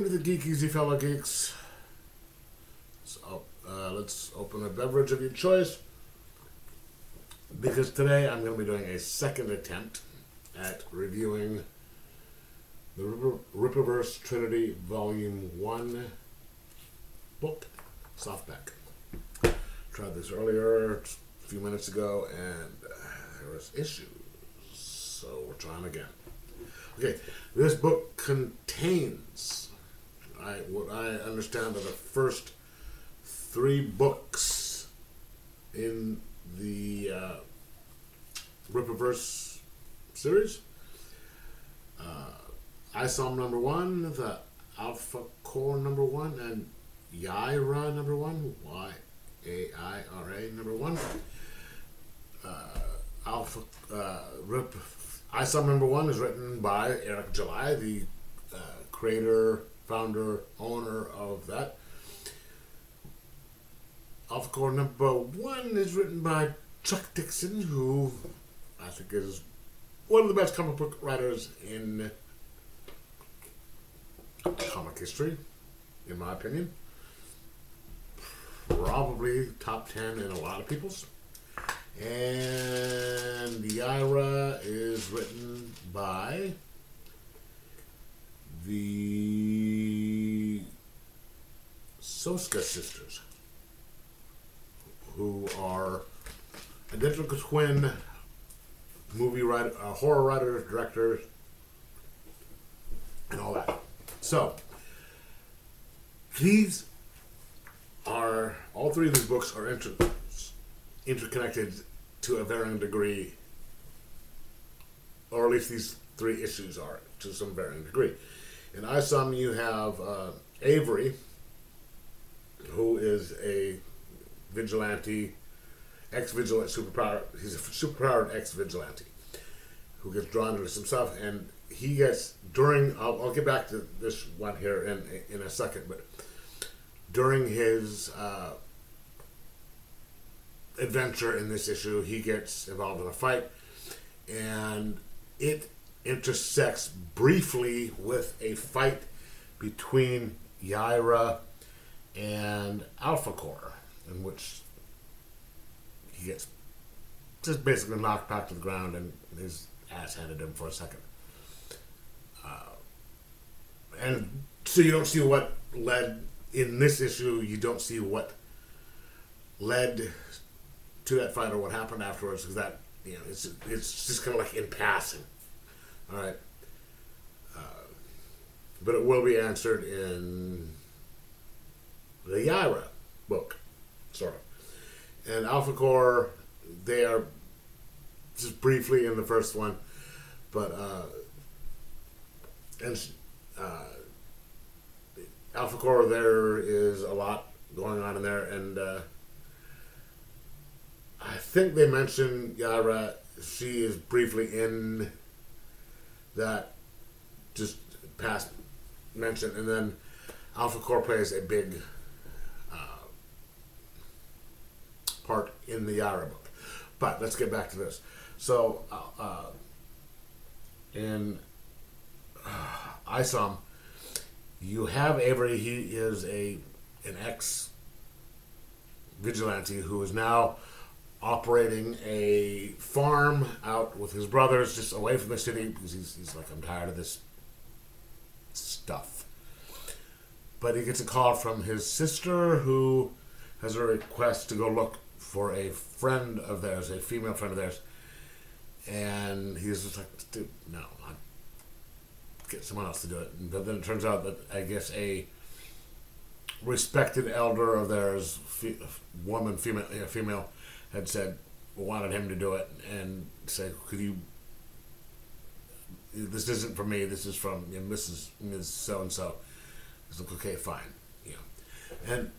to the Geek Easy fellow geeks. So let's open a beverage of your choice, because today I'm going to be doing a second attempt at reviewing the Rippaverse Trinity Volume 1 book, softback. Tried this earlier, a few minutes ago, and there was issues, so we're trying again. Okay, this book contains, what I understand are the first 3 books in the Rippaverse series. ISOM number 1, the Alpha Core number 1, and Yaira number 1, Y-A-I-R-A number 1. ISOM number 1 is written by Eric July, the creator, founder, owner of that. Alpha Core number 1 is written by Chuck Dixon, who I think is one of the best comic book writers in comic history, in my opinion. Probably top 10 in a lot of people's. And Yaira is written by the Soska sisters, who are identical twin movie writer, horror writers, directors, and all that. So, all 3 of these books are interconnected to a varying degree, or at least these 3 issues are to some varying degree. In ISOM, you have Avery, who is a vigilante, ex-vigilante, he's a superpowered ex-vigilante who gets drawn into some stuff, and he gets, I'll get back to this one here in a second, but during his adventure in this issue, he gets involved in a fight, and it intersects briefly with a fight between Yaira and Alpha Core, in which he gets just basically knocked back to the ground and his ass handed him for a second. And so you don't see what led, in this issue, you don't see what led to that fight or what happened afterwards, because that, it's just kind of like in passing. All right. But it will be answered in the Yaira book, sort of. And Alpha Core, they are just briefly in the first one, but Alpha Core, there is a lot going on in there, and I think they mentioned Yaira. She is briefly in that, just past mention, and then Alpha Core plays a big part in the Yaira book. But let's get back to this. So, in ISOM, you have Avery. He is an ex-vigilante who is now operating a farm out with his brothers, just away from the city, because he's like, I'm tired of this stuff. But he gets a call from his sister, who has a request to go look for a friend of theirs, a female friend of theirs, and he's just like, dude, no, I'll get someone else to do it. But then it turns out that, I guess, a respected elder of theirs, female, had wanted him to do it, and said, could you, this isn't for me, this is from Ms. So-and-so. He's like, okay, fine. And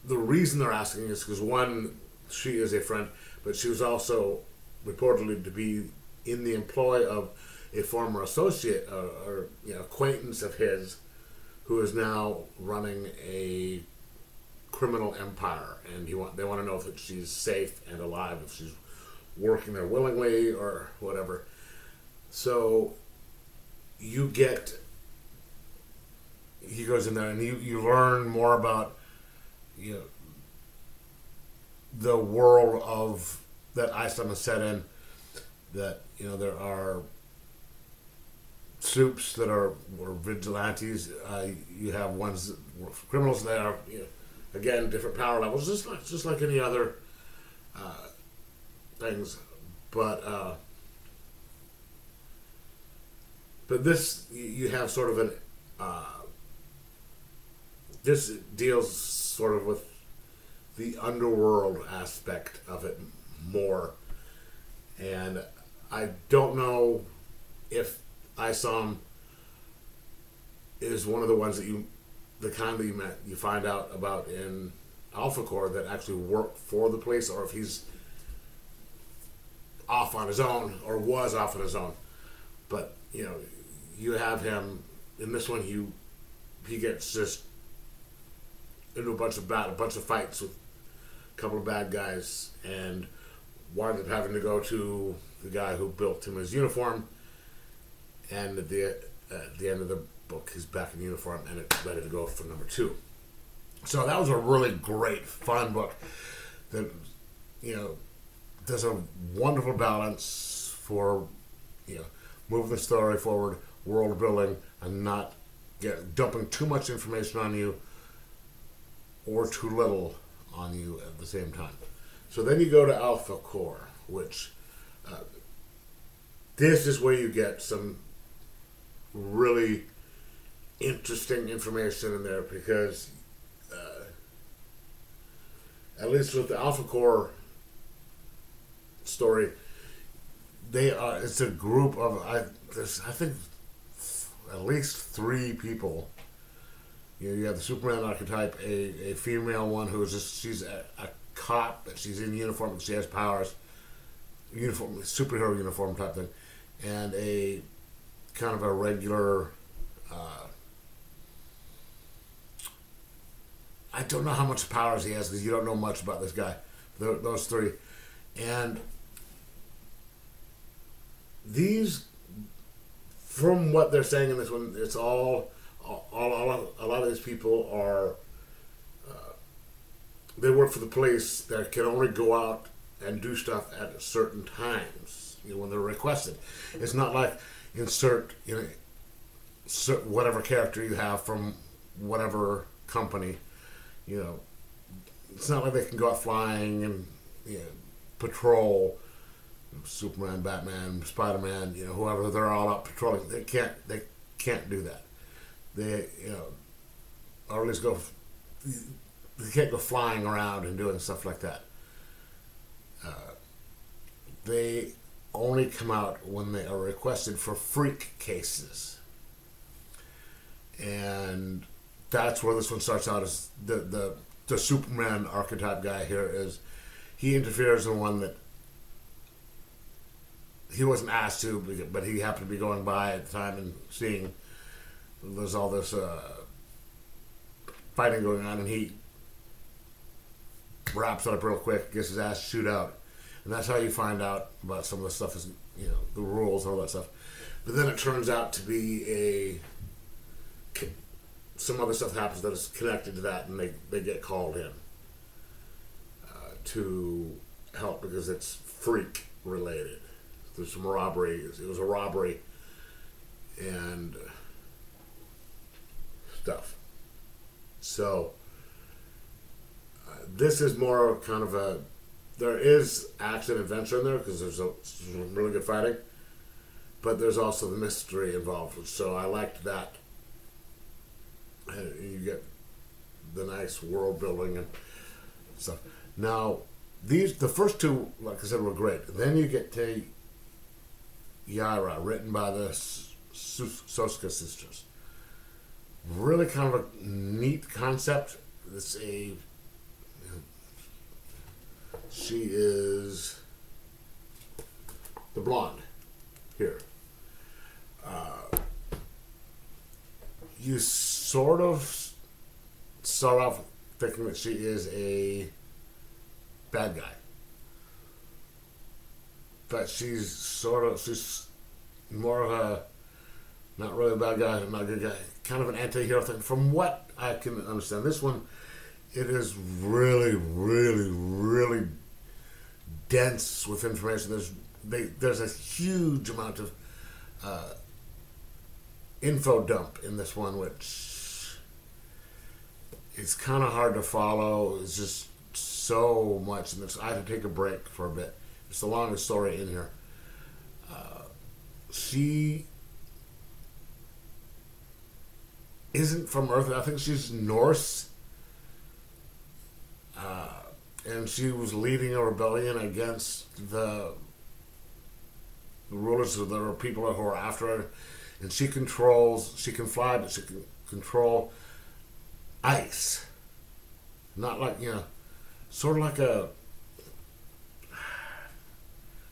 the reason they're asking is because, one, she is a friend, but she was also reportedly to be in the employ of a former associate or acquaintance of his, who is now running a criminal empire, and they want to know if she's safe and alive, if she's working there willingly or whatever. So you get he goes in there and you learn more about, you know, the world of that Iceland is set in. That, you know, there are soups that are or vigilantes. You have ones that were criminals that are, you know, again, different power levels, just like any other things. But this, you have sort of an this deals sort of with the underworld aspect of it more, and I don't know if ISOM is one of the ones that the kind that you find out about in Alpha Core that actually work for the police, or if he's off on his own or was off on his own. But, you know, you have him in this one. He gets just into a bunch of fights with a couple of bad guys, and winds up having to go to the guy who built him his uniform. And at the end of the book, he's back in uniform and it's ready to go for number 2. So that was a really great, fun book that, you know, does a wonderful balance for, you know, moving the story forward, world building, and not dumping too much information on you or too little on you at the same time. So then you go to Alpha Core, which this is where you get some really interesting information in there, because at least with the Alpha Core story, it's a group of I think at least 3 people. You know, you have the Superman archetype, a female one who is she's a cop, but she's in uniform and she has powers, superhero uniform type thing, and a kind of a regular. I don't know how much powers he has because you don't know much about this guy. Those 3, and these, from what they're saying in this one, it's all a lot of these people are. They work for the police that can only go out and do stuff at certain times, you know, when they're requested. It's not like insert, you know, whatever character you have from whatever company, you know. It's not like they can go out flying and, you know, patrol. Superman, Batman, Spider-Man, you know, whoever, they're all out patrolling. They can't do that. They, you know, or at least they can't go flying around and doing stuff like that. They only come out when they are requested for freak cases. And that's where this one starts out. As the Superman archetype guy here is, he interferes in one that he wasn't asked to, but he happened to be going by at the time and seeing there's all this fighting going on, and he wraps it up real quick, gets his ass shoot out. And that's how you find out about some of the stuff, is, you know, the rules and all that stuff. But then it turns out to be some other stuff happens that is connected to that, and they get called in to help because it's freak related. There's some robbery. It was a robbery and stuff. So this is more kind of a. There is action adventure in there because there's some really good fighting, but there's also the mystery involved. So I liked that. And you get the nice world building and stuff. Now, the first 2, like I said, were great. Then you get to Yara, written by the Soska sisters. Really kind of a neat concept. She is the blonde here. You sort of start off thinking that she is a bad guy, but she's more of a Not really a bad guy, not a good guy. Kind of an anti-hero thing. From what I can understand, this one, it is really, really, really dense with information. There's a huge amount of info dump in this one, which it's kind of hard to follow. It's just so much, and I had to take a break for a bit. It's the longest story in here. She isn't from Earth. I think she's Norse, and she was leading a rebellion against the rulers of the people who are after her. And she can fly, but she can control ice. Not like, sort of like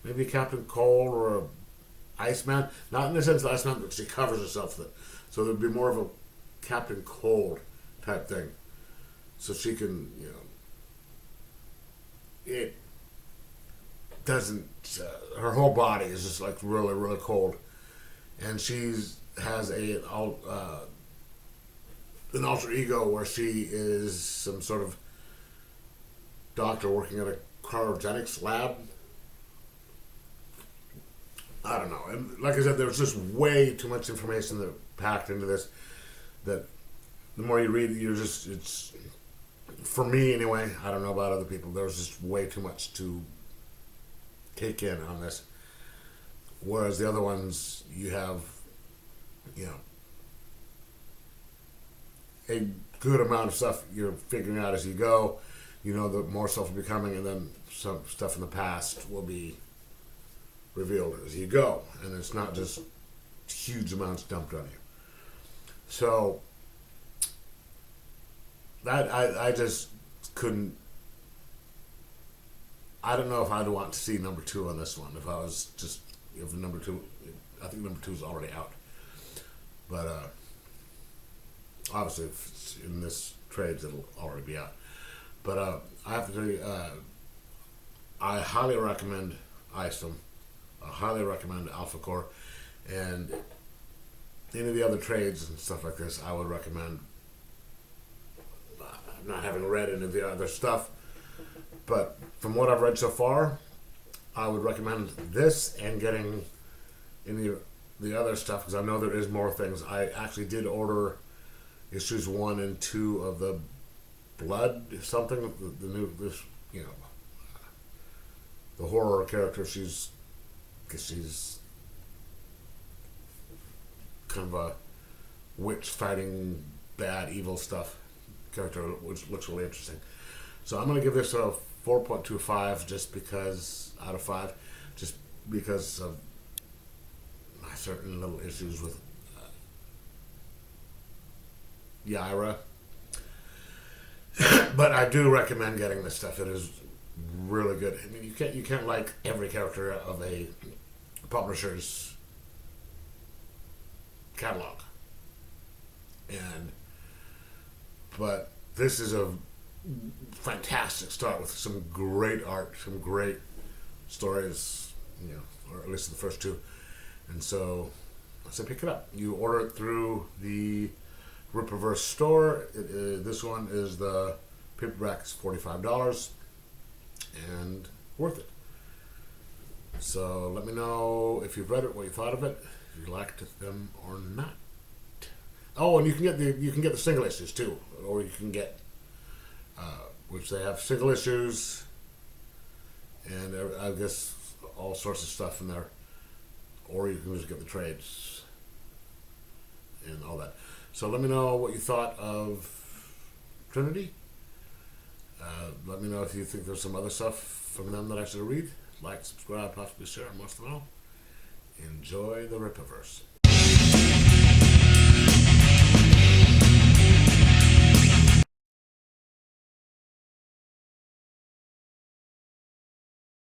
maybe a Captain Cold or a Iceman. Not in the sense of Iceman, but she covers herself with it. So there'd be more of a Captain Cold type thing. So she can, it doesn't, her whole body is just like really, really cold. And has an alter ego where she is some sort of doctor working at a cryogenics lab. I don't know. And like I said, there's just way too much information that packed into this. That the more you read, it's for me anyway. I don't know about other people. There's just way too much to take in on this. Whereas the other ones, you have, a good amount of stuff you're figuring out as you go. The more stuff will be coming, and then some stuff in the past will be revealed as you go. And it's not just huge amounts dumped on you. So, that, I just couldn't, I don't know if I'd want to see number 2 on this one. If number 2, I think number 2 is already out. But obviously, if it's in this trades, it'll already be out. But I have to tell you, I highly recommend ISOM. I highly recommend Alpha Core, and any of the other trades and stuff like this, I would recommend. Not having read any of the other stuff, but from what I've read so far, I would recommend this and getting any of the other stuff, because I know there is more things. I actually did order issues 1 and 2 of the Blood something, the new, the horror character. She's kind of a witch fighting bad evil stuff character, which looks really interesting. So I'm going to give this a 4.25 just because, out of 5, just because of my certain little issues with Yaira. But I do recommend getting this stuff. It is really good. I mean, you can't like every character of a publisher's catalog, but this is a fantastic start with some great art, some great stories, or at least the first 2. And so I said pick it up. You order it through the Rippaverse store. This one is the paperback is $45 and worth it. So let me know if you've read it, what you thought of it, if you liked them or not. Oh, and you can get the single issues too, or you can get which they have single issues and I guess all sorts of stuff in there, or you can just get the trades and all that. So let me know what you thought of Trinity. Let me know if you think there's some other stuff from them that I should read. Like, subscribe, possibly share, most of all. Enjoy the Rippaverse.